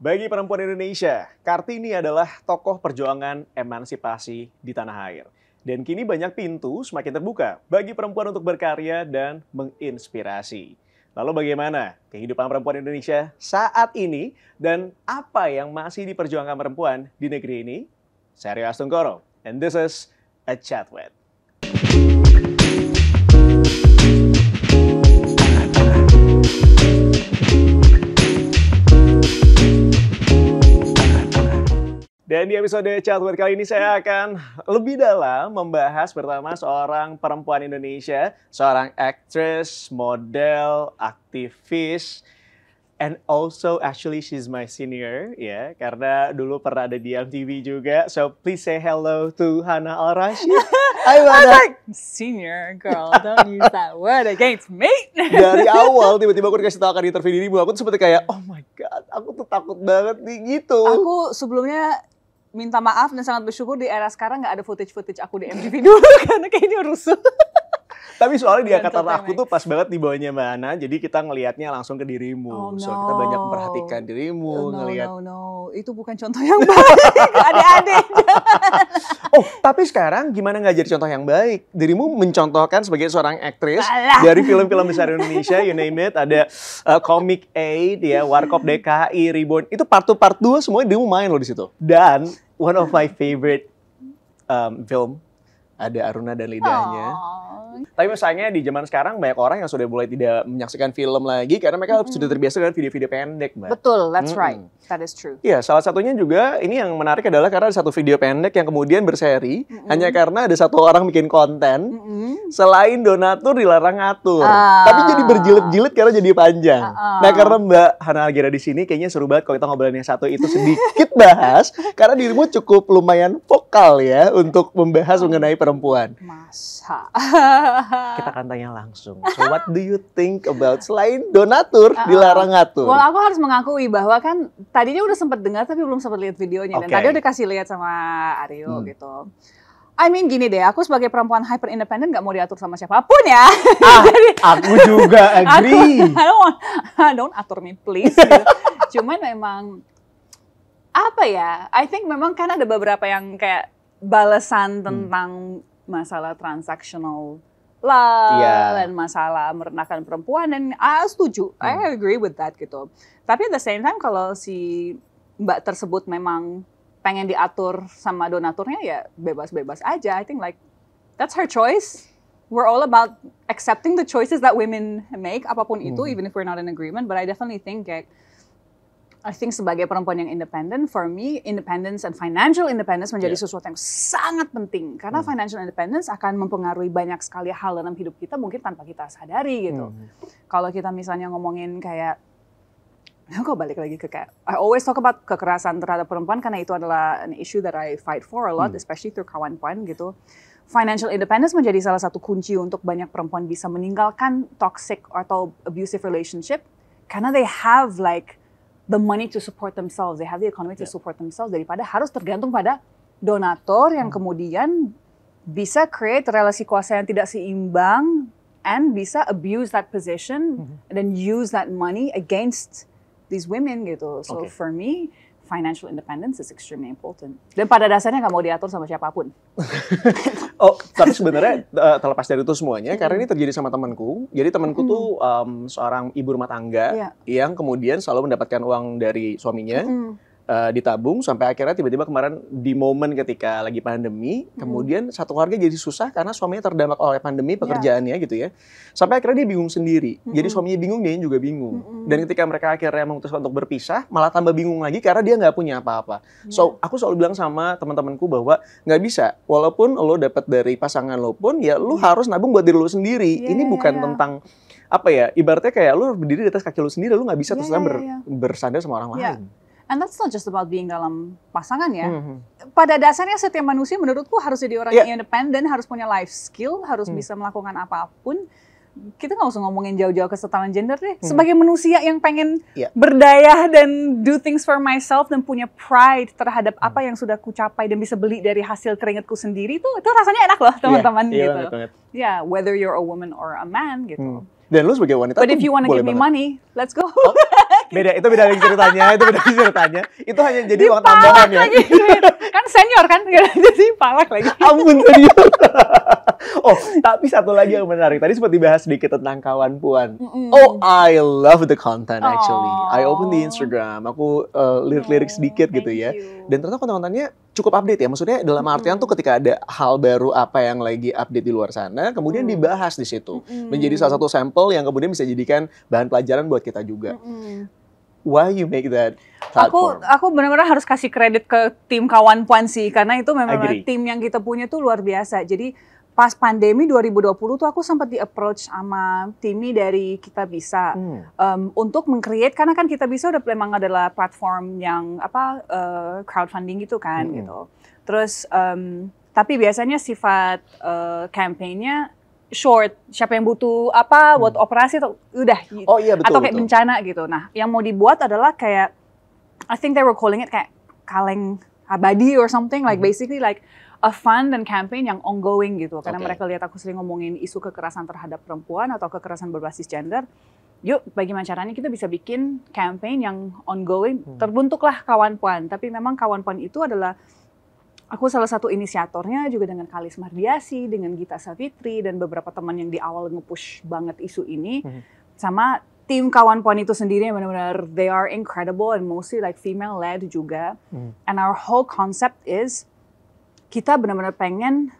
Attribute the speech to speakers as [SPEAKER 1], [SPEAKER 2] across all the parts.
[SPEAKER 1] Bagi perempuan Indonesia, Kartini adalah tokoh perjuangan emansipasi di tanah air. Dan kini banyak pintu semakin terbuka bagi perempuan untuk berkarya dan menginspirasi. Lalu bagaimana kehidupan perempuan Indonesia saat ini dan apa yang masih diperjuangkan perempuan di negeri ini? Saya Rio Astungkoro, and this is A Chat With. Dan di episode Chat With kali ini saya akan lebih dalam membahas bersama seorang perempuan Indonesia, seorang aktris, model, aktivis, and also actually she's my senior, ya, karena dulu pernah ada di MTV juga. So please say hello to Hana Al-Rashid.
[SPEAKER 2] I was like, senior girl, don't use that word against me.
[SPEAKER 1] Dari awal tiba-tiba aku dikasih tahu akan interview dirimu, aku tuh seperti kayak, oh my god, aku tuh takut banget nih gitu.
[SPEAKER 2] Aku sebelumnya minta maaf dan sangat bersyukur di era sekarang nggak ada footage aku di MTV dulu karena kayaknya rusuh.
[SPEAKER 1] Tapi soalnya di angkatan aku tuh pas banget di bawahnya Mbak Hana, jadi kita ngelihatnya langsung ke dirimu.
[SPEAKER 2] Oh, no.
[SPEAKER 1] So kita banyak memperhatikan dirimu, ngelihat.
[SPEAKER 2] No, itu bukan contoh yang baik, adik-adik.
[SPEAKER 1] Oh, tapi sekarang gimana nggak jadi contoh yang baik? Dirimu mencontohkan sebagai seorang aktris dari film-film besar Indonesia, you name it, ada Comic Aid, ya, Warkop DKI, Reborn, itu part 1, part 2 semuanya dirimu main loh di situ. Dan one of my favorite film ada Aruna dan Lidahnya. Tapi misalnya di zaman sekarang banyak orang yang sudah mulai tidak menyaksikan film lagi karena mereka sudah terbiasa dengan video-video pendek, Mbak.
[SPEAKER 2] Betul, that's right. That is true.
[SPEAKER 1] Iya, salah satunya juga ini yang menarik adalah karena ada satu video pendek yang kemudian berseri hanya karena ada satu orang bikin konten selain donatur dilarang ngatur. Tapi jadi berjilid-jilid karena jadi panjang. Nah, karena Mbak Hana Al-Ghira di sini kayaknya seru banget kalau kita ngobrolin yang satu itu sedikit bahas karena dirimu cukup lumayan vokal ya untuk membahas mengenai perempuan.
[SPEAKER 2] Masa.
[SPEAKER 1] Kita akan tanya langsung. So what do you think about selain donatur dilarang ngatur?
[SPEAKER 2] Well, aku harus mengakui bahwa kan tadinya udah sempat dengar tapi belum sempat lihat videonya. Dan tadi udah kasih lihat sama Aryo gitu. I mean gini deh, aku sebagai perempuan hyper independent gak mau diatur sama siapapun ya.
[SPEAKER 1] Jadi, aku juga agree.
[SPEAKER 2] Don't atur me please. Gitu. Cuman memang apa ya? I think memang kan ada beberapa yang kayak balasan tentang masalah transactional love dan masalah merendahkan perempuan, dan setuju, I agree with that gitu. Tapi at the same time kalau si mbak tersebut memang pengen diatur sama donaturnya ya bebas-bebas aja. I think like that's her choice. We're all about accepting the choices that women make, apapun itu, even if we're not in agreement. But I definitely think sebagai perempuan yang independen, for me, independence and financial independence menjadi sesuatu yang sangat penting. Karena financial independence akan mempengaruhi banyak sekali hal dalam hidup kita mungkin tanpa kita sadari gitu. Kalau kita misalnya ngomongin kayak, kok balik lagi ke kayak, I always talk about kekerasan terhadap perempuan karena itu adalah an issue that I fight for a lot, especially through kawan-kawan gitu. Financial independence menjadi salah satu kunci untuk banyak perempuan bisa meninggalkan toxic atau abusive relationship karena they have like the money to support themselves, they have the economy to support themselves, daripada harus tergantung pada donatur yang kemudian bisa create relasi kuasa yang tidak seimbang and bisa abuse that position and then use that money against these women gitu. So for me, financial independence is extremely important. Dan pada dasarnya nggak mau diatur sama siapapun.
[SPEAKER 1] Oh, tapi sebenarnya terlepas dari itu semuanya, karena ini terjadi sama temanku. Jadi temanku tuh seorang ibu rumah tangga yang kemudian selalu mendapatkan uang dari suaminya, ditabung sampai akhirnya tiba-tiba kemarin di momen ketika lagi pandemi, kemudian satu keluarga jadi susah karena suaminya terdampak oleh pandemi pekerjaannya gitu ya. Sampai akhirnya dia bingung sendiri. Jadi suaminya bingung, dia juga bingung. Dan ketika mereka akhirnya memutuskan untuk berpisah, malah tambah bingung lagi karena dia nggak punya apa-apa. So, aku selalu bilang sama teman-temanku bahwa nggak bisa. Walaupun lo dapat dari pasangan lo pun, ya lo harus nabung buat diri lo sendiri. Ini bukan tentang apa ya, ibaratnya kayak lo berdiri di atas kaki lo sendiri, lo nggak bisa terus bersandar sama orang lain.
[SPEAKER 2] And that's not just about being dalam pasangan ya. Pada dasarnya setiap manusia menurutku harus jadi orang yang independen, harus punya life skill, harus bisa melakukan apapun. Kita nggak usah ngomongin jauh-jauh kesetaraan gender deh. Sebagai manusia yang pengen berdaya dan do things for myself dan punya pride terhadap apa yang sudah ku capai dan bisa beli dari hasil keringatku sendiri, itu rasanya enak loh teman-teman gitu. Ya, whether you're a woman or a man gitu.
[SPEAKER 1] Dan lu sebagai wanita
[SPEAKER 2] But if you wanna give me money, let's go.
[SPEAKER 1] Oh, itu beda lagi ceritanya. Itu hanya jadi uang tambahan ya.
[SPEAKER 2] Kan senior kan, jadi palak lagi.
[SPEAKER 1] Ampun senior. Oh, tapi satu lagi yang menarik. Tadi sempat dibahas sedikit tentang kawan puan. Oh, I love the content actually. I open the Instagram, aku lirik-lirik sedikit gitu ya. Dan ternyata konten-kontennya cukup update ya. Maksudnya dalam artian tuh ketika ada hal baru apa yang lagi update di luar sana, kemudian dibahas di situ. Menjadi salah satu sampel yang kemudian bisa jadikan bahan pelajaran buat kita juga. Why you make that platform?
[SPEAKER 2] Aku benar-benar harus kasih kredit ke tim kawan puan sih, karena itu memang tim yang kita punya tuh luar biasa. Jadi pas pandemi 2020 tuh aku sempat di-approach sama Timmy dari Kita Bisa untuk meng-create, karena kan Kita Bisa udah memang adalah platform yang crowdfunding gitu kan gitu. Terus tapi biasanya sifat campaign-nya short, siapa yang butuh apa buat operasi atau udah gitu.
[SPEAKER 1] Oh iya, betul,
[SPEAKER 2] atau kayak bencana gitu. Nah, yang mau dibuat adalah kayak I think they were calling it kayak kaleng abadi or something, like basically like a fund dan campaign yang ongoing gitu. Karena mereka lihat aku sering ngomongin isu kekerasan terhadap perempuan atau kekerasan berbasis gender. Yuk, bagaimana caranya kita bisa bikin campaign yang ongoing. Terbentuklah Kawan Puan. Tapi memang Kawan Puan itu adalah aku salah satu inisiatornya juga dengan Kalis Mardiasi, dengan Gita Savitri, dan beberapa teman yang di awal nge-push banget isu ini. Sama tim Kawan Puan itu sendiri yang benar-benar they are incredible and mostly like female-led juga. And our whole concept is kita benar-benar pengen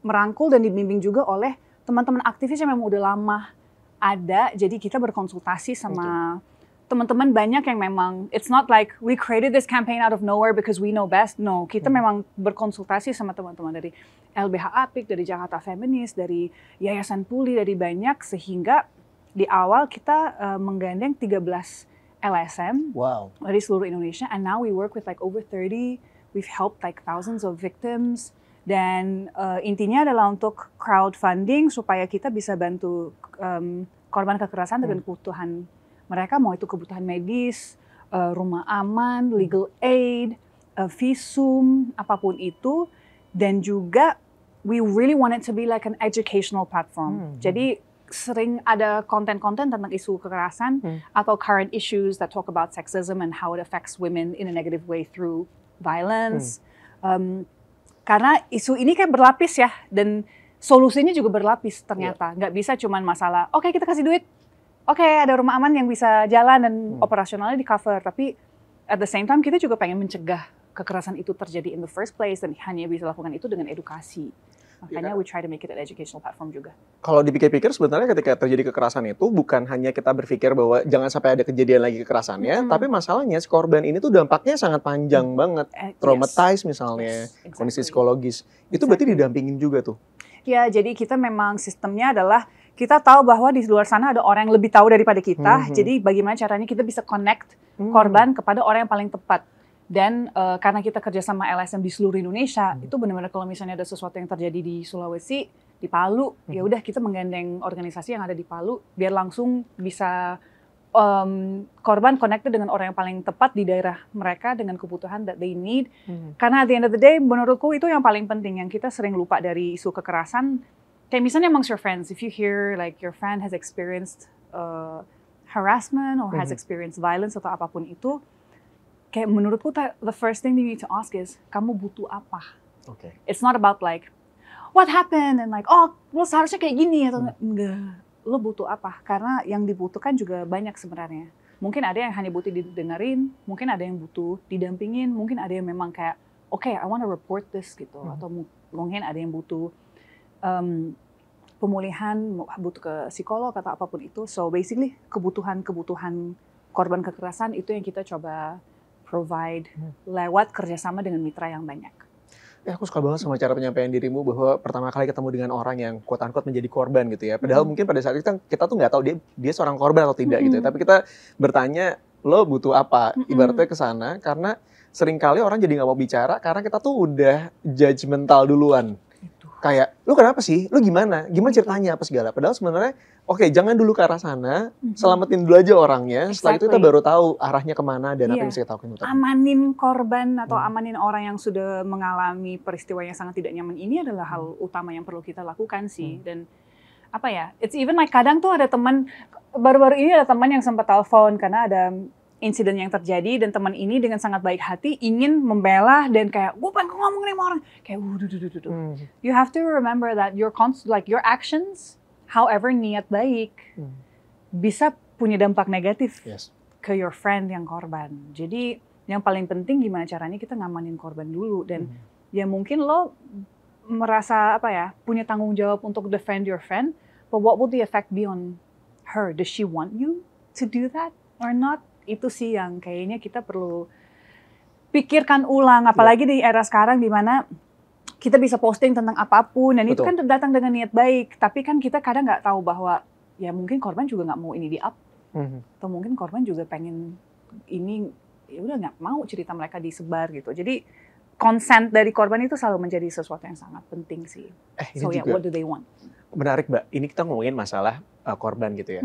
[SPEAKER 2] merangkul dan dibimbing juga oleh teman-teman aktivis yang memang udah lama ada. Jadi kita berkonsultasi sama teman-teman banyak yang memang, it's not like we created this campaign out of nowhere because we know best. No, kita memang berkonsultasi sama teman-teman dari LBH Apik, dari Jakarta Feminis, dari Yayasan Puli, dari banyak, sehingga di awal kita menggandeng 13 LSM dari seluruh Indonesia, and now we work with like over 30. We've helped like thousands of victims, dan intinya adalah untuk crowdfunding supaya kita bisa bantu korban kekerasan dengan kebutuhan mereka, mau itu kebutuhan medis, rumah aman, legal aid, visum, apapun itu. Dan juga we really want it to be like an educational platform. Jadi sering ada konten-konten tentang isu kekerasan atau current issues that talk about sexism and how it affects women in a negative way through violence. Karena isu ini kayak berlapis ya, dan solusinya juga berlapis ternyata. Nggak bisa cuman masalah, oke, kita kasih duit, oke, ada rumah aman yang bisa jalan dan operasionalnya di cover. Tapi at the same time kita juga pengen mencegah kekerasan itu terjadi in the first place, dan hanya bisa lakukan itu dengan edukasi. Makanya we try to make it an educational platform juga.
[SPEAKER 1] Kalau dipikir-pikir sebenarnya ketika terjadi kekerasan itu bukan hanya kita berpikir bahwa jangan sampai ada kejadian lagi kekerasannya, tapi masalahnya si korban ini tuh dampaknya sangat panjang banget. Traumatized misalnya, kondisi psikologis. Itu berarti didampingin juga tuh? Ya,
[SPEAKER 2] jadi kita memang sistemnya adalah kita tahu bahwa di luar sana ada orang yang lebih tahu daripada kita. Jadi bagaimana caranya kita bisa connect korban kepada orang yang paling tepat. Dan karena kita kerja sama LSM di seluruh Indonesia, itu benar-benar kalau misalnya ada sesuatu yang terjadi di Sulawesi, di Palu, ya udah kita menggandeng organisasi yang ada di Palu biar langsung bisa korban connected dengan orang yang paling tepat di daerah mereka dengan kebutuhan that they need. Karena at the end of the day, menurutku itu yang paling penting, yang kita sering lupa dari isu kekerasan. Kayak misalnya amongst your friends, if you hear like your friend has experienced harassment or has experienced violence atau apapun itu, kayak menurutku the first thing you need to ask is, kamu butuh apa? It's not about like, what happened? And like, oh, lo seharusnya kayak gini atau enggak. Lo butuh apa? Karena yang dibutuhkan juga banyak sebenarnya. Mungkin ada yang hanya butuh didengerin, mungkin ada yang butuh didampingin, mungkin ada yang memang kayak, okay, I want to report this gitu. Atau mungkin ada yang butuh pemulihan, butuh ke psikolog atau apapun itu. So basically kebutuhan korban kekerasan itu yang kita coba provide lewat kerjasama dengan mitra yang banyak.
[SPEAKER 1] Ya, aku suka banget sama cara penyampaian dirimu bahwa pertama kali ketemu dengan orang yang quote-unquote menjadi korban gitu ya. Padahal mungkin pada saat itu kita tuh nggak tahu dia seorang korban atau tidak gitu ya. Tapi kita bertanya, lo butuh apa? Ibaratnya ke sana, karena seringkali orang jadi nggak mau bicara karena kita tuh udah judgmental duluan. Kayak, lu kenapa sih? Lu gimana? Gimana ceritanya apa segala? Padahal sebenarnya, oke, jangan dulu ke arah sana, selamatin dulu aja orangnya. Setelah itu kita baru tahu arahnya kemana dan apa yang bisa kita lakukan.
[SPEAKER 2] Amanin korban atau amanin orang yang sudah mengalami peristiwa yang sangat tidak nyaman ini adalah hal utama yang perlu kita lakukan sih. Dan apa ya? It's even like kadang tuh ada teman baru-baru ini ada teman yang sempat telepon karena ada insiden yang terjadi dan teman ini dengan sangat baik hati ingin membela dan kayak gue pengen ngomong nih sama orang kayak You have to remember that your actions, however niat baik, bisa punya dampak negatif ke your friend yang korban. Jadi yang paling penting gimana caranya kita ngamanin korban dulu dan ya mungkin lo merasa apa ya punya tanggung jawab untuk defend your friend, but what would the effect be on her? Does she want you to do that or not? Itu sih yang kayaknya kita perlu pikirkan ulang, apalagi di era sekarang di mana kita bisa posting tentang apapun dan itu kan datang dengan niat baik, tapi kan kita kadang nggak tahu bahwa ya mungkin korban juga nggak mau ini di up, atau mungkin korban juga pengen ini ya udah nggak mau cerita mereka disebar gitu. Jadi consent dari korban itu selalu menjadi sesuatu yang sangat penting sih. So yeah, what do they want?
[SPEAKER 1] Menarik Mbak, ini kita ngomongin masalah korban gitu ya.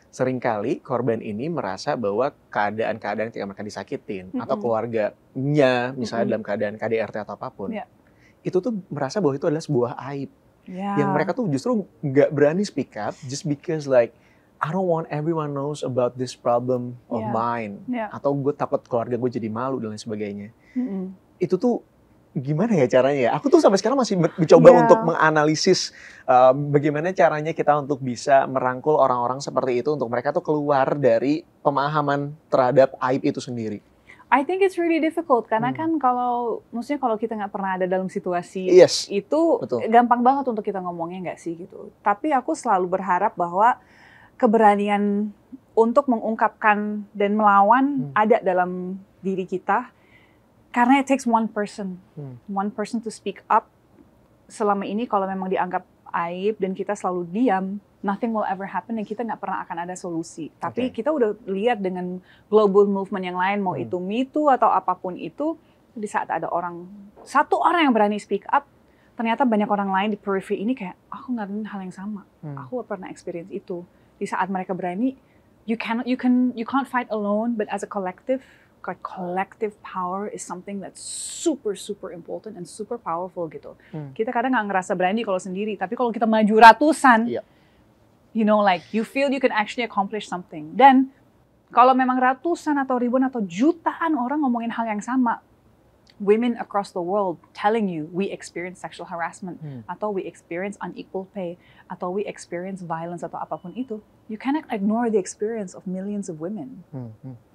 [SPEAKER 1] Seringkali korban ini merasa bahwa keadaan-keadaan ketika mereka disakitin atau keluarganya misalnya dalam keadaan KDRT atau apapun, itu tuh merasa bahwa itu adalah sebuah aib. Yang mereka tuh justru nggak berani speak up just because like I don't want everyone knows about this problem of mine. Atau gue takut keluarga gue jadi malu dan lain sebagainya. Itu tuh gimana ya caranya ya? Aku tuh sampai sekarang masih mencoba untuk menganalisis bagaimana caranya kita untuk bisa merangkul orang-orang seperti itu untuk mereka tuh keluar dari pemahaman terhadap aib itu sendiri.
[SPEAKER 2] I think it's really difficult karena kan maksudnya kalau kita nggak pernah ada dalam situasi itu gampang banget untuk kita ngomongnya nggak sih gitu. Tapi aku selalu berharap bahwa keberanian untuk mengungkapkan dan melawan ada dalam diri kita. Karena it takes one person to speak up. Selama ini kalau memang dianggap aib dan kita selalu diam, nothing will ever happen dan kita nggak pernah akan ada solusi. Tapi kita udah lihat dengan global movement yang lain, mau itu Me Too atau apapun itu, di saat ada satu orang yang berani speak up, ternyata banyak orang lain di periphery ini kayak, aku ngalamin hal yang sama, aku pernah experience itu. Di saat mereka berani, you can't fight alone, but as a collective power is something that's super important and super powerful gitu. Kita kadang nggak ngerasa berani kalau sendiri, tapi kalau kita maju ratusan, you know, like you feel you can actually accomplish something. Dan kalau memang ratusan atau ribuan atau jutaan orang ngomongin hal yang sama, women across the world telling you we experience sexual harassment atau we experience unequal pay atau we experience violence atau apapun itu, you cannot ignore the experience of millions of women.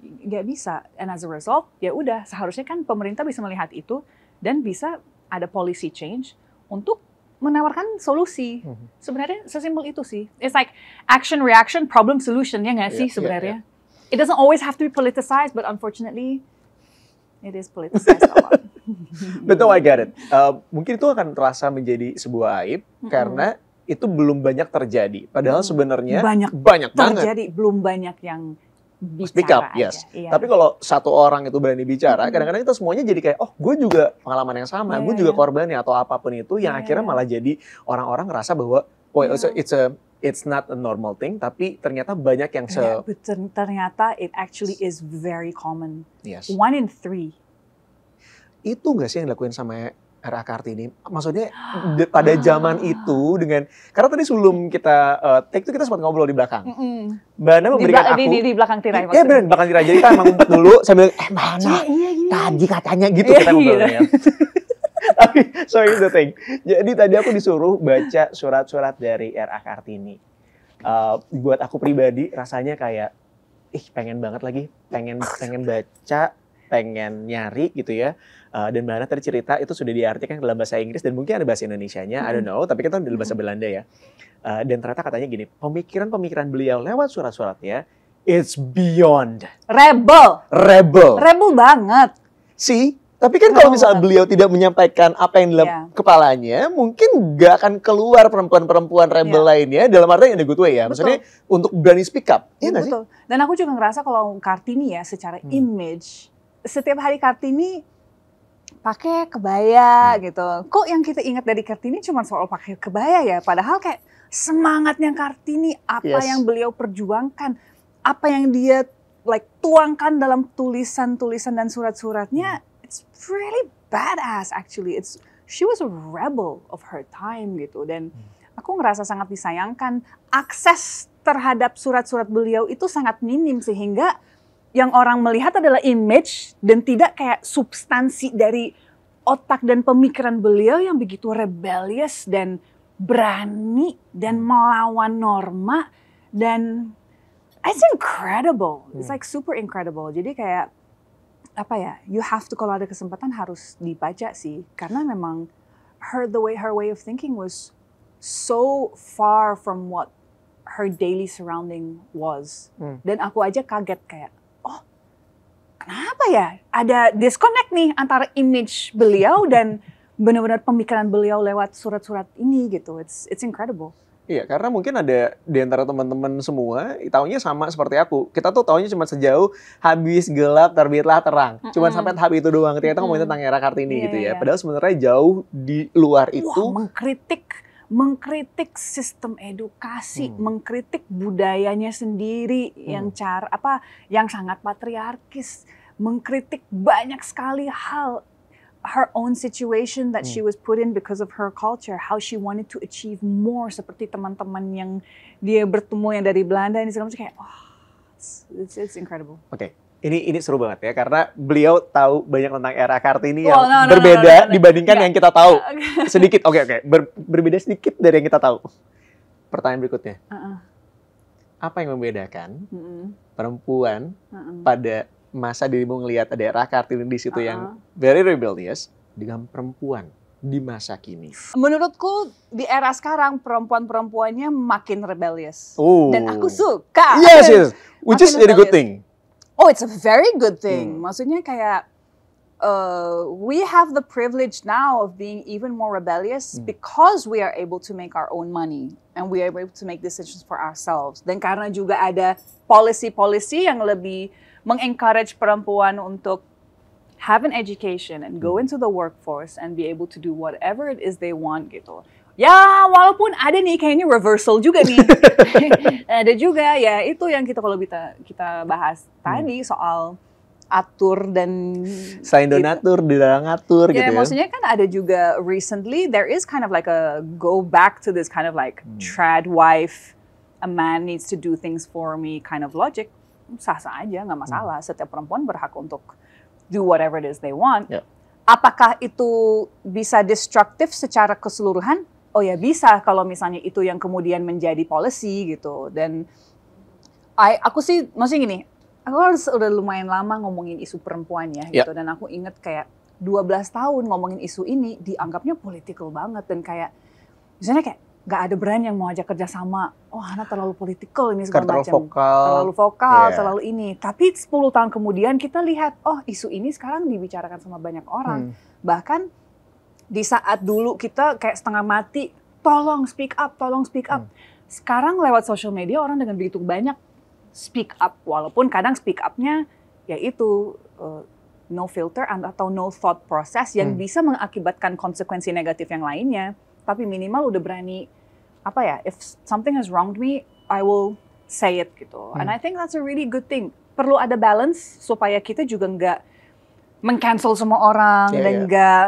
[SPEAKER 2] Nggak bisa. And as a result, ya udah seharusnya kan pemerintah bisa melihat itu dan bisa ada policy change untuk menawarkan solusi. Sebenarnya sesimpel itu sih. It's like action, reaction, problem, solution, ya nggak sih sebenarnya? It doesn't always have to be politicized, but unfortunately, it is politicized a lot.
[SPEAKER 1] Betul, I get it. Mungkin itu akan terasa menjadi sebuah aib karena itu belum banyak terjadi. Padahal sebenarnya banyak
[SPEAKER 2] terjadi, belum banyak yang bicara.
[SPEAKER 1] Speak up, yes. Tapi kalau satu orang itu berani bicara, kadang-kadang kita semuanya jadi kayak, oh gue juga pengalaman yang sama, gue juga korbannya atau apapun itu, yang akhirnya malah jadi orang-orang ngerasa bahwa, it's not a normal thing, tapi ternyata banyak yang
[SPEAKER 2] ternyata it actually is very common. 1 in 3.
[SPEAKER 1] Itu nggak sih yang dilakuin sama RA Kartini? Maksudnya pada zaman itu karena tadi sebelum kita take itu kita sempat ngobrol di belakang. Mbak Ana memberikan aku
[SPEAKER 2] di belakang tirai.
[SPEAKER 1] Iya benar, belakang tirai. Jadi kita emang ngumpet dulu sambil mana? Tadi katanya gitu kita ngobrolnya. Tapi so here's the thing. Jadi tadi aku disuruh baca surat-surat dari RA Kartini. Buat aku pribadi rasanya kayak pengen banget lagi, pengen baca, pengen nyari gitu ya. Dan Mbak Ana tadi cerita itu sudah diartikan dalam bahasa Inggris dan mungkin ada bahasa Indonesianya, I don't know, tapi kita dalam bahasa Belanda ya. Dan ternyata katanya gini, pemikiran beliau lewat surat-suratnya, it's beyond. Rebel
[SPEAKER 2] banget.
[SPEAKER 1] Tapi kan kalau misalnya beliau tidak menyampaikan apa yang dalam kepalanya, mungkin nggak akan keluar perempuan-perempuan rebel lainnya dalam arti in a good way ya. Maksudnya untuk berani speak up, iya nggak sih?
[SPEAKER 2] Dan aku juga ngerasa kalau Kartini ya secara image, setiap hari Kartini pakai kebaya gitu. Kok yang kita ingat dari Kartini cuma soal pakai kebaya ya? Padahal kayak semangatnya Kartini, apa yang beliau perjuangkan, apa yang dia tuangkan dalam tulisan-tulisan dan surat-suratnya, it's really badass actually. She was a rebel of her time gitu. Dan aku ngerasa sangat disayangkan. Akses terhadap surat-surat beliau itu sangat minim sehingga yang orang melihat adalah image dan tidak kayak substansi dari otak dan pemikiran beliau yang begitu rebellious dan berani dan melawan norma dan it's incredible. It's like super incredible. Jadi kayak apa ya? You have to kalau ada kesempatan harus dibaca sih karena memang her way of thinking was so far from what her daily surrounding was. Dan aku aja kaget kayak, oh kenapa ya ada disconnect nih antara image beliau dan benar-benar pemikiran beliau lewat surat-surat ini gitu. It's incredible.
[SPEAKER 1] Iya, karena mungkin ada di antara teman-teman semua, taunya sama seperti aku. Kita tuh taunya cuma sejauh habis gelap terbitlah terang. Cuma sampai tahap itu doang. Ketika ngomongin tentang era Kartini gitu ya. Padahal sebenarnya jauh di luar itu.
[SPEAKER 2] Mengkritik sistem edukasi, mengkritik budayanya sendiri yang yang sangat patriarkis, mengkritik banyak sekali hal, her own situation that she was put in because of her culture, how she wanted to achieve more seperti teman-teman yang dia bertemu yang dari Belanda ini segala macam kayak it's incredible.
[SPEAKER 1] Oke. Ini seru banget ya, karena beliau tahu banyak tentang era Kartini yang berbeda dibandingkan yang kita tahu. Sedikit, oke. Berbeda sedikit dari yang kita tahu. Pertanyaan berikutnya. Apa yang membedakan perempuan pada masa dirimu ngelihat ada era Kartini di situ yang very rebellious dengan perempuan di masa kini?
[SPEAKER 2] Menurutku di era sekarang perempuan-perempuannya makin rebellious. Dan aku suka.
[SPEAKER 1] Yes. Which is a good thing.
[SPEAKER 2] Oh, it's a very good thing. Maksudnya kayak we have the privilege now of being even more rebellious because we are able to make our own money and we are able to make decisions for ourselves. Dan karena juga ada policy-policy yang lebih mengencourage perempuan untuk have an education and go into the workforce and be able to do whatever it is they want gitu. Ya, walaupun ada nih kayaknya reversal juga nih. Ada juga ya itu yang kalau kita bahas tadi soal atur dan
[SPEAKER 1] sain donatur di dalam ngatur gitu ya.
[SPEAKER 2] Maksudnya kan ada juga recently there is kind of like a go back to this kind of like trad wife, a man needs to do things for me kind of logic. Sah-sah aja, nggak masalah. Setiap perempuan berhak untuk do whatever it is they want. Apakah itu bisa destruktif secara keseluruhan? Oh ya bisa kalau misalnya itu yang kemudian menjadi policy gitu. Dan aku sih maksudnya gini, aku udah lumayan lama ngomongin isu perempuan ya gitu. Dan aku inget kayak 12 tahun ngomongin isu ini dianggapnya political banget dan kayak misalnya kayak gak ada brand yang mau ajak kerja sama. Oh, Hana terlalu political ini segala macam. Terlalu vokal, terlalu ini. Tapi 10 tahun kemudian kita lihat, oh isu ini sekarang dibicarakan sama banyak orang. Bahkan di saat dulu kita kayak setengah mati, tolong speak up. Sekarang lewat social media orang dengan begitu banyak speak up. Walaupun kadang speak up-nya yaitu no filter atau no thought process yang bisa mengakibatkan konsekuensi negatif yang lainnya. Tapi minimal udah berani, if something has wronged me, I will say it gitu. And I think that's a really good thing. Perlu ada balance supaya kita juga nggak meng-cancel semua orang dan nggak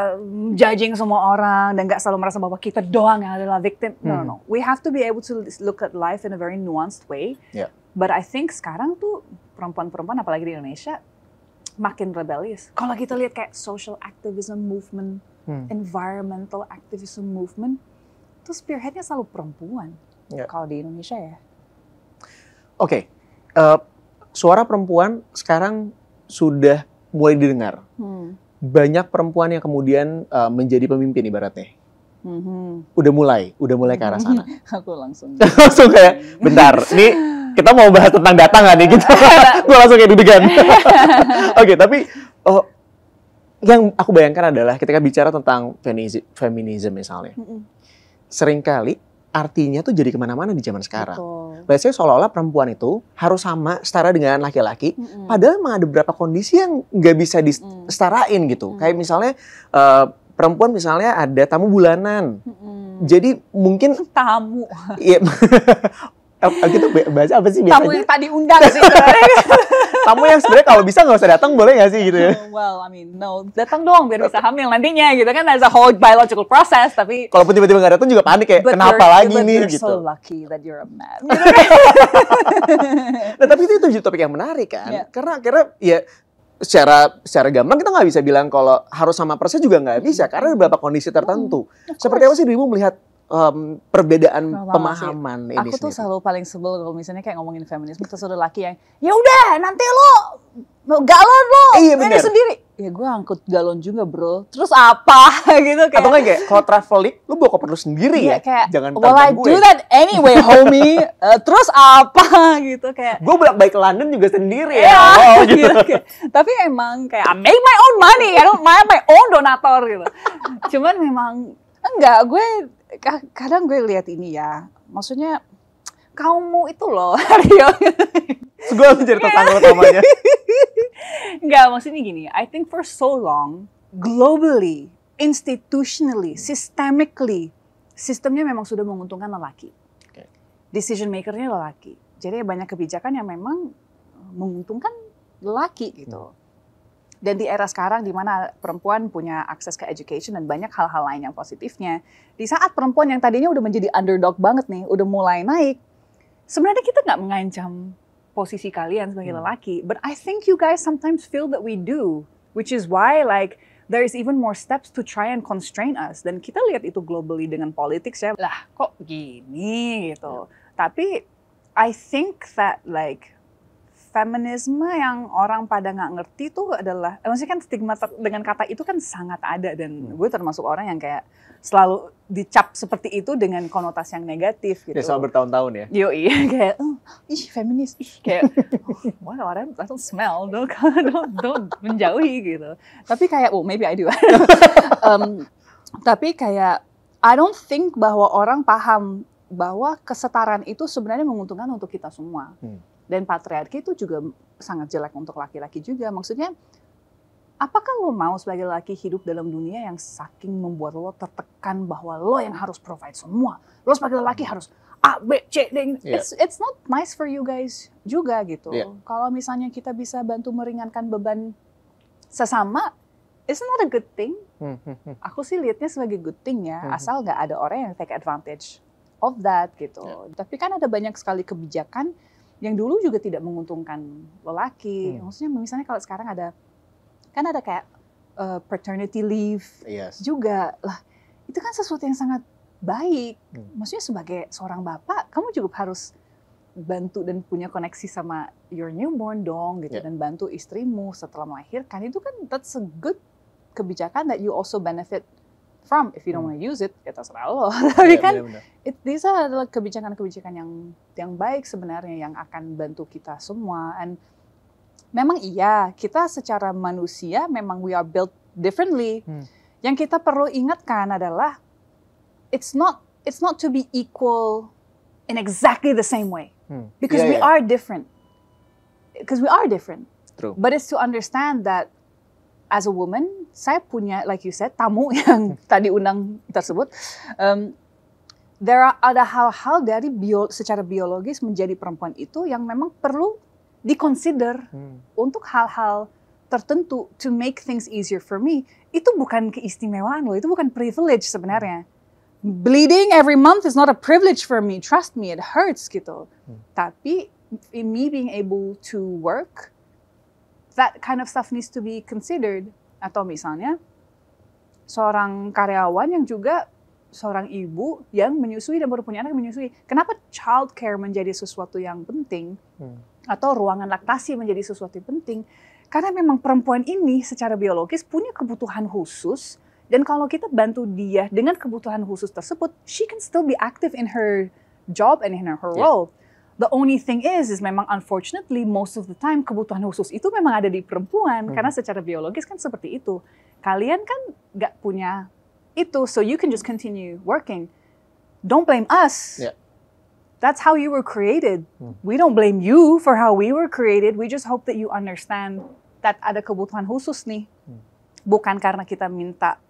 [SPEAKER 2] judging semua orang dan nggak selalu merasa bahwa kita doang yang adalah victim. No. We have to be able to look at life in a very nuanced way. But I think sekarang tuh perempuan-perempuan apalagi di Indonesia makin rebellious. Kalau kita lihat kayak social activism movement, environmental activism movement, itu spearheadnya selalu perempuan. Kalau di Indonesia ya.
[SPEAKER 1] Oke. Suara perempuan sekarang sudah mulai didengar. Banyak perempuan yang kemudian menjadi pemimpin ibaratnya. Udah mulai ke arah sana.
[SPEAKER 2] Aku langsung
[SPEAKER 1] kayak, bentar, nih kita mau bahas tentang data nggak nih? Gue langsung kayak deg-degan. Oke, tapi yang aku bayangkan adalah ketika bicara tentang feminism misalnya, seringkali artinya tuh jadi kemana-mana di zaman sekarang. Biasanya seolah-olah perempuan itu harus sama, setara dengan laki-laki. Padahal emang ada beberapa kondisi yang nggak bisa disetarain gitu. Kayak misalnya perempuan misalnya ada tamu bulanan. Jadi mungkin
[SPEAKER 2] tamu.
[SPEAKER 1] Iya. Kita bahas apa sih biasanya?
[SPEAKER 2] Tamu yang tadi undang sih.
[SPEAKER 1] Tamu yang sebenarnya kalau bisa nggak usah datang, boleh nggak sih gitu ya?
[SPEAKER 2] Well, I mean, no, datang dong biar bisa hamil nantinya gitu kan, as a whole biological process. Tapi
[SPEAKER 1] kalaupun tiba-tiba nggak datang juga panik kayak kenapa lagi nih gitu.
[SPEAKER 2] You're so lucky that you're a man.
[SPEAKER 1] Nah, tapi itu jadi topik yang menarik kan, karena ya secara gampang kita nggak bisa bilang kalau harus sama persen juga nggak bisa, karena ada beberapa kondisi tertentu. Seperti apa sih dirimu melihat perbedaan pemahaman ini?
[SPEAKER 2] Aku tuh selalu paling sebel kalau misalnya kayak ngomongin feminisme terus ada laki yang ya udah nanti lo galon lo ini sendiri. Ya gue angkut galon juga bro. Terus apa gitu kayak.
[SPEAKER 1] Atau nggak kayak kalau traveling lu bawa koper lu sendiri ya?
[SPEAKER 2] Kayak,
[SPEAKER 1] jangan
[SPEAKER 2] well I do that anyway homie. Terus apa gitu kayak.
[SPEAKER 1] Gue bolak-balik ke London juga sendiri ya.
[SPEAKER 2] Gitu. Tapi emang kayak I make my own money. I don't mind my own donator gitu. Cuman memang enggak, gue kadang gue lihat ini ya, maksudnya kaummu itu loh, Rio.
[SPEAKER 1] Gue menjadi tetangga utamanya.
[SPEAKER 2] Enggak, maksudnya gini, I think for so long, globally, institutionally, systemically, sistemnya memang sudah menguntungkan lelaki. Decision maker-nya lelaki. Jadi banyak kebijakan yang memang menguntungkan lelaki gitu. Dan di era sekarang di mana perempuan punya akses ke education dan banyak hal-hal lain yang positifnya, di saat perempuan yang tadinya udah menjadi underdog banget nih, udah mulai naik, sebenarnya kita nggak mengancam posisi kalian sebagai lelaki. But I think you guys sometimes feel that we do, which is why like there is even more steps to try and constrain us. Dan kita lihat itu globally dengan politics ya, lah kok gini gitu. Tapi I think that like feminisme yang orang pada nggak ngerti tuh adalah, maksudnya kan stigma dengan kata itu kan sangat ada dan gue termasuk orang yang kayak selalu dicap seperti itu dengan konotasi yang negatif gitu.
[SPEAKER 1] Ya selama bertahun-tahun ya.
[SPEAKER 2] Yoi, kayak ih feminis, kayak well I don't smell, don't menjauhi gitu. Tapi kayak maybe I do. Tapi kayak I don't think bahwa orang paham bahwa kesetaraan itu sebenarnya menguntungkan untuk kita semua. Dan patriarki itu juga sangat jelek untuk laki-laki juga. Maksudnya, apakah lo mau sebagai laki hidup dalam dunia yang saking membuat lo tertekan bahwa lo yang harus provide semua. Lo sebagai laki harus A, B, C, D. It's not nice for you guys juga gitu. Kalau misalnya kita bisa bantu meringankan beban sesama, it's not a good thing. Aku sih lihatnya sebagai good thing ya. Asal nggak ada orang yang take advantage of that gitu. Tapi kan ada banyak sekali kebijakan yang dulu juga tidak menguntungkan lelaki. Maksudnya misalnya kalau sekarang ada kayak paternity leave juga lah. Itu kan sesuatu yang sangat baik. Maksudnya sebagai seorang bapak, kamu juga harus bantu dan punya koneksi sama your newborn dong gitu dan bantu istrimu setelah melahirkan. Itu kan that's a good kebijakan that you also benefit from. If you don't want to use it, ya terserah lo. Tapi kan these adalah kebijakan-kebijakan yang baik sebenarnya yang akan bantu kita semua. And memang iya, kita secara manusia memang we are built differently. Yang kita perlu ingatkan adalah it's not to be equal in exactly the same way. Because we are different. Because we are different.
[SPEAKER 1] True.
[SPEAKER 2] But it's to understand that as a woman, saya punya, like you said, tamu yang tadi undang tersebut. Ada hal-hal dari secara biologis menjadi perempuan itu yang memang perlu diconsider untuk hal-hal tertentu to make things easier for me. Itu bukan keistimewaan loh, itu bukan privilege sebenarnya. Bleeding every month is not a privilege for me. Trust me, it hurts gitu. Tapi in me being able to work, that kind of stuff needs to be considered. Atau misalnya, seorang karyawan yang juga seorang ibu yang menyusui dan baru punya anak menyusui. Kenapa childcare menjadi sesuatu yang penting? Atau ruangan laktasi menjadi sesuatu yang penting? Karena memang perempuan ini secara biologis punya kebutuhan khusus. Dan kalau kita bantu dia dengan kebutuhan khusus tersebut, she can still be active in her job and in her role. The only thing is memang unfortunately most of the time kebutuhan khusus itu memang ada di perempuan karena secara biologis kan seperti itu. Kalian kan nggak punya itu, so you can just continue working. Don't blame us. That's how you were created. We don't blame you for how we were created. We just hope that you understand that ada kebutuhan khusus nih. Bukan karena kita minta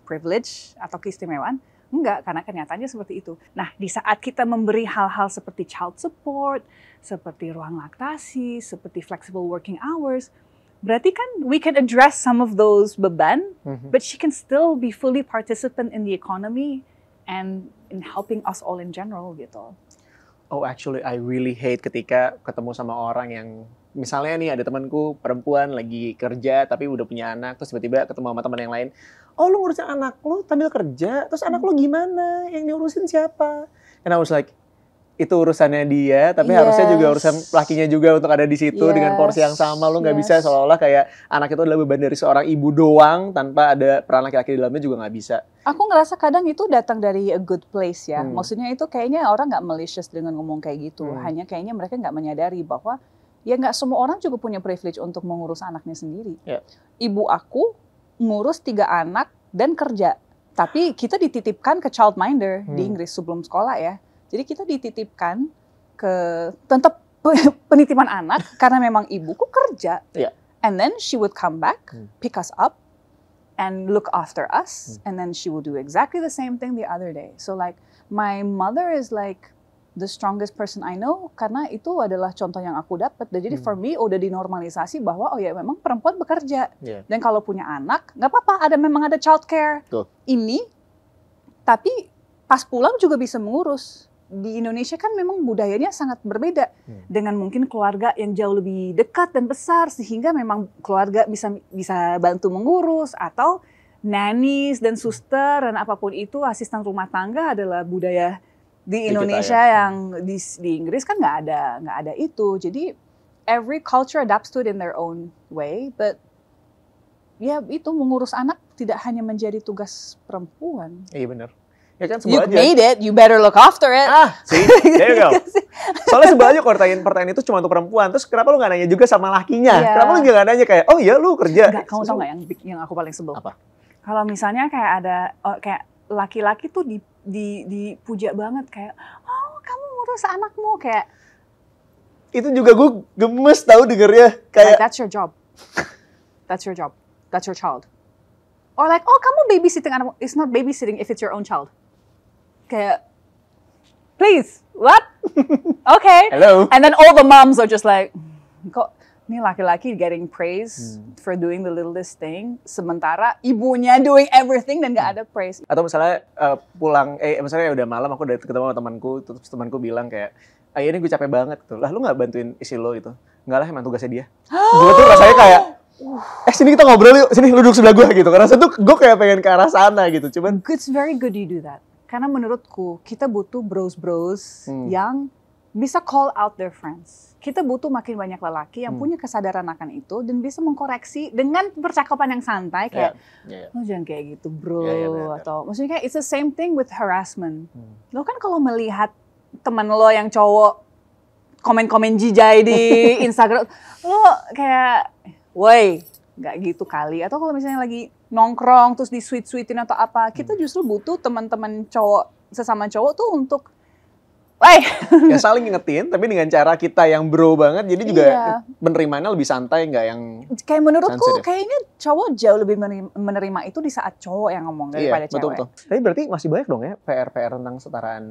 [SPEAKER 2] privilege atau keistimewaan, Enggak, karena kenyataannya seperti itu. Nah, di saat kita memberi hal-hal seperti child support, seperti ruang laktasi, seperti flexible working hours, berarti kan we can address some of those beban, but she can still be fully participant in the economy and in helping us all in general gitu.
[SPEAKER 1] Oh, actually I really hate ketika ketemu sama orang yang misalnya nih ada temanku perempuan lagi kerja tapi udah punya anak, terus tiba-tiba ketemu sama teman yang lain, oh lu ngurusin anak lu sambil kerja, terus anak lu gimana? Yang diurusin siapa? And I was like, itu urusannya dia, tapi harusnya juga urusan lakinya juga untuk ada di situ dengan porsi yang sama. Lu nggak bisa seolah-olah kayak anak itu adalah beban dari seorang ibu doang tanpa ada peran laki-laki di dalamnya juga nggak bisa.
[SPEAKER 2] Aku ngerasa kadang itu datang dari a good place ya. Maksudnya itu kayaknya orang nggak malicious dengan ngomong kayak gitu. Hanya kayaknya mereka nggak menyadari bahwa ya nggak semua orang juga punya privilege untuk mengurus anaknya sendiri. Ibu aku ngurus 3 anak dan kerja. Tapi kita dititipkan ke childminder di Inggris sebelum sekolah ya. Jadi kita dititipkan ke tetap penitipan anak karena memang ibuku kerja. And then she would come back, pick us up, and look after us. And then she would do exactly the same thing the other day. So like my mother is like the strongest person I know karena itu adalah contoh yang aku dapat. Dan jadi for me udah dinormalisasi bahwa oh ya memang perempuan bekerja. Dan kalau punya anak nggak apa-apa, memang ada childcare. Ini tapi pas pulang juga bisa mengurus. Di Indonesia kan memang budayanya sangat berbeda dengan mungkin keluarga yang jauh lebih dekat dan besar sehingga memang keluarga bisa bantu mengurus atau nannies dan suster dan apapun itu asisten rumah tangga adalah budaya di Indonesia yang di Inggris kan nggak ada itu. Jadi every culture adapts to it in their own way, but ya itu mengurus anak tidak hanya menjadi tugas perempuan.
[SPEAKER 1] Iya benar. Ya kan
[SPEAKER 2] You made it, you better look after it.
[SPEAKER 1] See, there you go. Soalnya sebel aja kalau pertanyaan itu cuma untuk perempuan. Terus kenapa lu nggak nanya juga sama lakinya? Kenapa lu nggak nanya kayak, oh iya lu kerja?
[SPEAKER 2] Enggak, kamu tau nggak yang aku paling sebel?
[SPEAKER 1] Apa?
[SPEAKER 2] Kalau misalnya kayak ada kayak laki-laki tuh dipuja banget kayak, oh kamu ngurus anakmu kayak.
[SPEAKER 1] Itu juga gue gemes tahu dengernya kayak.
[SPEAKER 2] Like, that's your job. That's your job. That's your child. Or like, oh kamu babysitting anakmu. It's not babysitting if it's your own child. Kayak, please, what? Okay.
[SPEAKER 1] Hello.
[SPEAKER 2] And then all the moms are just like, kok ini laki-laki getting praise for doing the littlest thing, sementara ibunya doing everything dan gak ada praise.
[SPEAKER 1] Atau misalnya pulang, misalnya udah malam aku udah ketemu sama temanku, terus temanku bilang kayak, ini gue capek banget tuh. Lah lu gak bantuin istri lo gitu? Enggak lah, emang tugasnya dia. Gue tuh rasanya kayak, sini kita ngobrol yuk, sini lu duduk sebelah gue gitu. Karena tuh gue kayak pengen ke arah sana gitu. Cuman,
[SPEAKER 2] it's very good you do that. Karena menurutku kita butuh bros yang bisa call out their friends. Kita butuh makin banyak lelaki yang punya kesadaran akan itu dan bisa mengkoreksi dengan percakapan yang santai kayak, lo jangan kayak gitu bro, atau maksudnya kayak it's the same thing with harassment. Lo kan kalau melihat teman lo yang cowok komen-komen jijai di Instagram, lo kayak, woi, nggak gitu kali. Atau kalau misalnya lagi nongkrong terus di sweet-sweetin atau apa, kita justru butuh teman-teman cowok, sesama cowok tuh untuk
[SPEAKER 1] ya saling ngingetin, tapi dengan cara kita yang bro banget, jadi juga menerimanya lebih santai, nggak yang
[SPEAKER 2] kayak menurutku kayaknya cowok jauh lebih menerima itu di saat cowok yang ngomong daripada cewek.
[SPEAKER 1] Betul. Tapi berarti masih banyak dong ya PR tentang kesetaraan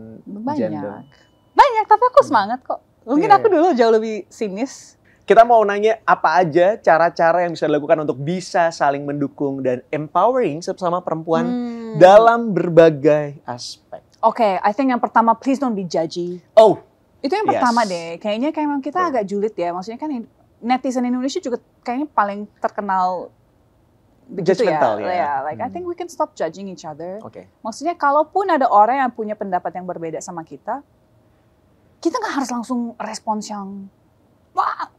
[SPEAKER 1] gender.
[SPEAKER 2] Banyak, tapi aku semangat kok. Mungkin aku dulu jauh lebih sinis.
[SPEAKER 1] Kita mau nanya apa aja cara-cara yang bisa dilakukan untuk bisa saling mendukung dan empowering sesama perempuan dalam berbagai aspek.
[SPEAKER 2] Oke, I think yang pertama, please don't be judgy.
[SPEAKER 1] Oh,
[SPEAKER 2] itu yang pertama deh. Kayaknya memang kita agak julid ya. Maksudnya kan netizen Indonesia juga kayaknya paling terkenal begitu ya. Like I think we can stop judging each other. Maksudnya kalaupun ada orang yang punya pendapat yang berbeda sama kita nggak harus langsung respons yang wah.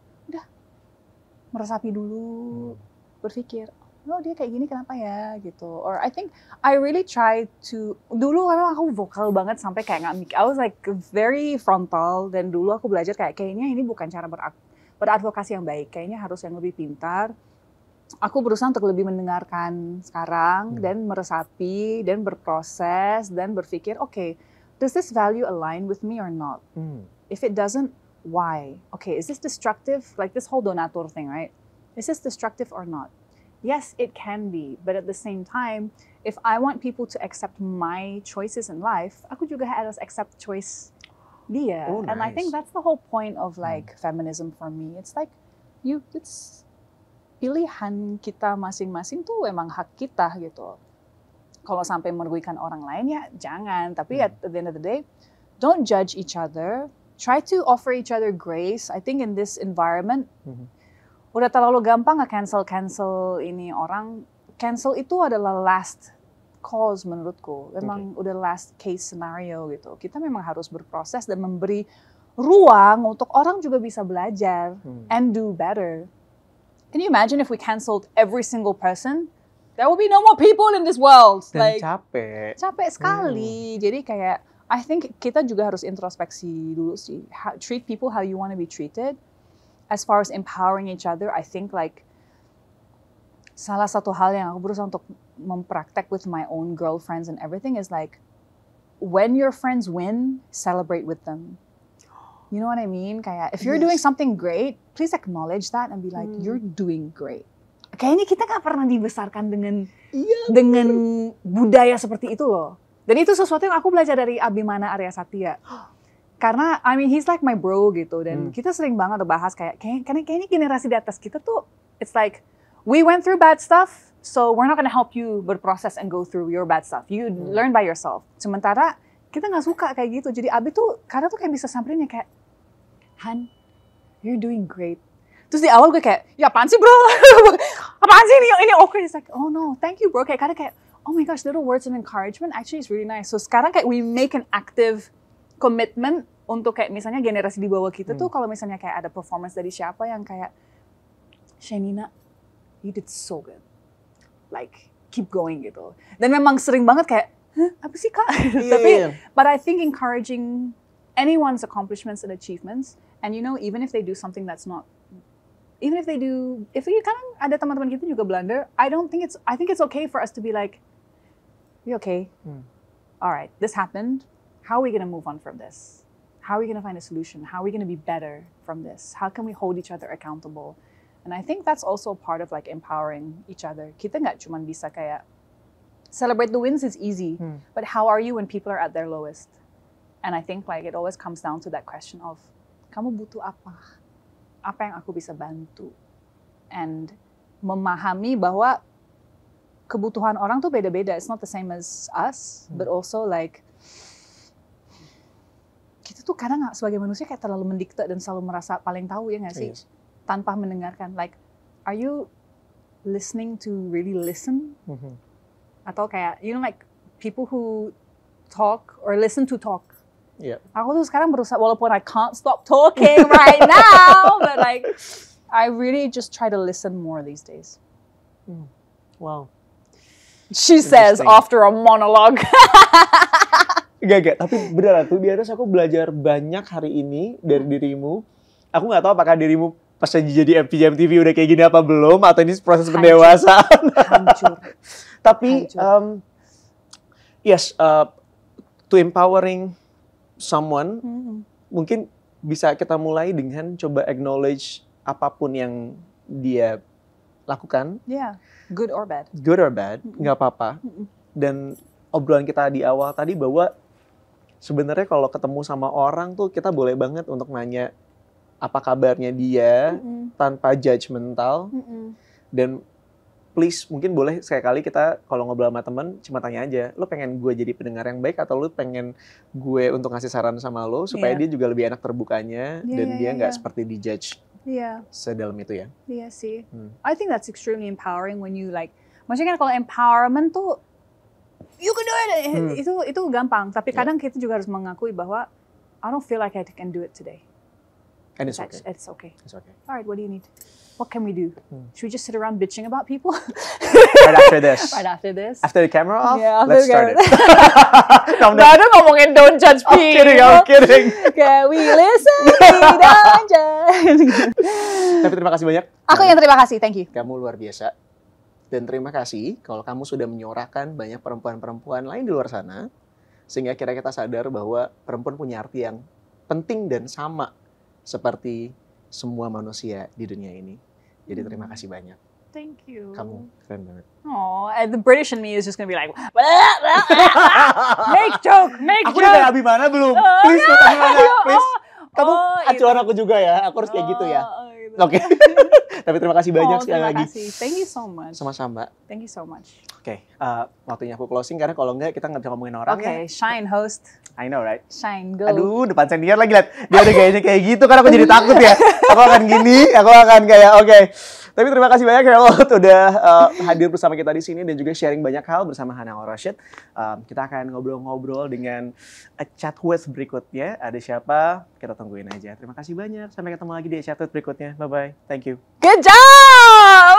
[SPEAKER 2] Meresapi dulu, berpikir, oh dia kayak gini kenapa ya gitu. Or I think I really try to, dulu memang aku vokal banget sampai kayak nggak mikir, I was like very frontal, dan dulu aku belajar kayaknya ini bukan cara beradvokasi yang baik, kayaknya harus yang lebih pintar. Aku berusaha untuk lebih mendengarkan sekarang dan meresapi dan berproses dan berpikir, okay, does this value align with me or not? If it doesn't, why? Okay, is this destructive? Like this whole donatur thing, right? Is this destructive or not? yes, it can be. But at the same time, if I want people to accept my choices in life, aku juga harus accept choice dia.
[SPEAKER 1] Oh,
[SPEAKER 2] And I
[SPEAKER 1] nice.
[SPEAKER 2] think that's the whole point of like feminism for me. It's like it's pilihan kita masing-masing tuh emang hak kita gitu. Kalau sampai merugikan orang lain ya jangan. Tapi at the end of the day, don't judge each other. Try to offer each other grace. I think in this environment, udah terlalu gampang nge-cancel ini orang. Cancel itu adalah last cause menurutku. Memang udah last case scenario gitu. Kita memang harus berproses dan memberi ruang untuk orang juga bisa belajar and do better. Can you imagine if we canceled every single person? There will be no more people in this world.
[SPEAKER 1] Dan capek.
[SPEAKER 2] Capek sekali. Jadi kayak, I think kita juga harus introspeksi dulu sih. Treat people how you want to be treated. As far as empowering each other, I think like salah satu hal yang aku berusaha untuk mempraktek with my own girlfriends and everything is like, when your friends win, celebrate with them. You know what I mean? Kayak, if you're doing something great, please acknowledge that and be like, you're doing great. Kayaknya kita nggak pernah dibesarkan dengan budaya seperti itu loh. Dan itu sesuatu yang aku belajar dari Abimana Arya Satya. Karena, I mean, he's like my bro gitu. Dan kita sering banget bahas kayaknya generasi di atas kita tuh, it's like, we went through bad stuff, so we're not gonna help you berproses and go through your bad stuff. You learn by yourself. Sementara, kita nggak suka kayak gitu. Jadi Abi tuh, kadang tuh kayak bisa samperin ya kayak, Han, you're doing great. Terus di awal gue kayak, ya apaan sih bro? Apaan sih ini awkward? It's like, oh no, thank you bro. Kayak kadang kayak, oh my gosh, little words of encouragement actually is really nice. So sekarang kayak we make an active commitment untuk kayak misalnya generasi di bawah kita tuh kalau misalnya kayak ada performance dari siapa yang kayak, Shenina, you did so good. Like, keep going gitu. Dan memang sering banget kayak, apa sih kak? Tapi, but I think encouraging anyone's accomplishments and achievements, and you know, even if they do something that's not, even if you kan ada teman-teman kita juga blunder, I think it's okay for us to be like, you okay? All right, this happened. How are we gonna move on from this? How are we gonna find a solution? How are we gonna be better from this? How can we hold each other accountable? And I think that's also part of like empowering each other. Kita nggak cuma bisa kayak celebrate the wins is easy, but how are you when people are at their lowest? And I think like it always comes down to that question of, kamu butuh apa? Apa yang aku bisa bantu? And memahami bahwa kebutuhan orang tuh beda-beda. It's not the same as us, but also like kita tuh kadang sebagai manusia kayak terlalu mendikte dan selalu merasa paling tahu ya nggak sih? Yes. Tanpa mendengarkan. Like, are you listening to really listen? Atau kayak, you know like people who talk or listen to talk.
[SPEAKER 1] Yeah.
[SPEAKER 2] Aku tuh sekarang berusaha, walaupun I can't stop talking right now, but like, I really just try to listen more these days.
[SPEAKER 1] Wow.
[SPEAKER 2] She says after a monologue.
[SPEAKER 1] Gak, tapi beneran tuh biasa aku belajar banyak hari ini dari dirimu. Aku nggak tahu apakah dirimu pas jadi MTV udah kayak gini apa belum, atau ini proses pendewasaan.
[SPEAKER 2] Hancur.
[SPEAKER 1] Tapi, yes, to empowering someone, mungkin bisa kita mulai dengan coba acknowledge apapun yang dia lakukan.
[SPEAKER 2] Yeah, good or bad.
[SPEAKER 1] Good or bad, nggak apa-apa. Dan obrolan kita di awal tadi bahwa sebenarnya kalau ketemu sama orang tuh kita boleh banget untuk nanya apa kabarnya dia tanpa judgmental. Dan please, mungkin boleh sekali-kali kita kalau ngobrol sama temen, cuma tanya aja, lo pengen gue jadi pendengar yang baik atau lo pengen gue untuk ngasih saran sama lo supaya dia juga lebih enak terbukanya dan dia nggak seperti dijudge sedalam itu ya.
[SPEAKER 2] Iya sih. I think that's extremely empowering when you like, maksudnya kan kalau empowerment tuh, you can do it, itu gampang. Tapi kadang kita juga harus mengakui bahwa I don't feel like I can do it today.
[SPEAKER 1] And it's okay.
[SPEAKER 2] It's okay.
[SPEAKER 1] It's okay.
[SPEAKER 2] All right, what do you need? What can we do? Should we just sit around bitching about people?
[SPEAKER 1] Right after this.
[SPEAKER 2] Right after this.
[SPEAKER 1] After the camera off,
[SPEAKER 2] yeah,
[SPEAKER 1] let's start it.
[SPEAKER 2] Baru ngomongin don't judge me.
[SPEAKER 1] I'm kidding.
[SPEAKER 2] Can we listen? We don't judge.
[SPEAKER 1] Tapi terima kasih banyak.
[SPEAKER 2] Aku yang terima kasih, thank you.
[SPEAKER 1] Kamu luar biasa. Dan terima kasih kalau kamu sudah menyuarakan banyak perempuan-perempuan lain di luar sana. Sehingga akhirnya kita sadar bahwa perempuan punya arti yang penting dan sama seperti semua manusia di dunia ini. Jadi terima kasih banyak.
[SPEAKER 2] Thank you.
[SPEAKER 1] Kamu keren banget.
[SPEAKER 2] Oh, and the British in me is just gonna be like, make joke.
[SPEAKER 1] Aku udah kayak Abimana belum? Please, Abimana, please. Kamu acuan aku juga ya. Aku harus kayak gitu ya.
[SPEAKER 2] Gitu.
[SPEAKER 1] Oke. Tapi terima kasih banyak sekali lagi.
[SPEAKER 2] Terima kasih. Thank you so much.
[SPEAKER 1] Sama-sama.
[SPEAKER 2] Thank you so much.
[SPEAKER 1] Oke, waktunya aku closing karena kalau enggak kita nggak bisa ngomongin orang ya.
[SPEAKER 2] Oke, shine host.
[SPEAKER 1] I know, right?
[SPEAKER 2] Shine, go.
[SPEAKER 1] Aduh, depan senior lagi, lihat. Dia udah gayanya kayak gitu, kan aku jadi takut ya. Aku akan gini, aku akan kayak, oke. Tapi terima kasih banyak Charlotte udah hadir bersama kita di sini dan juga sharing banyak hal bersama Hana Al-Rashid. Kita akan ngobrol-ngobrol dengan chat with berikutnya. Ada siapa? Kita tungguin aja. Terima kasih banyak. Sampai ketemu lagi di chat with berikutnya. Bye-bye. Thank you.
[SPEAKER 2] Good job!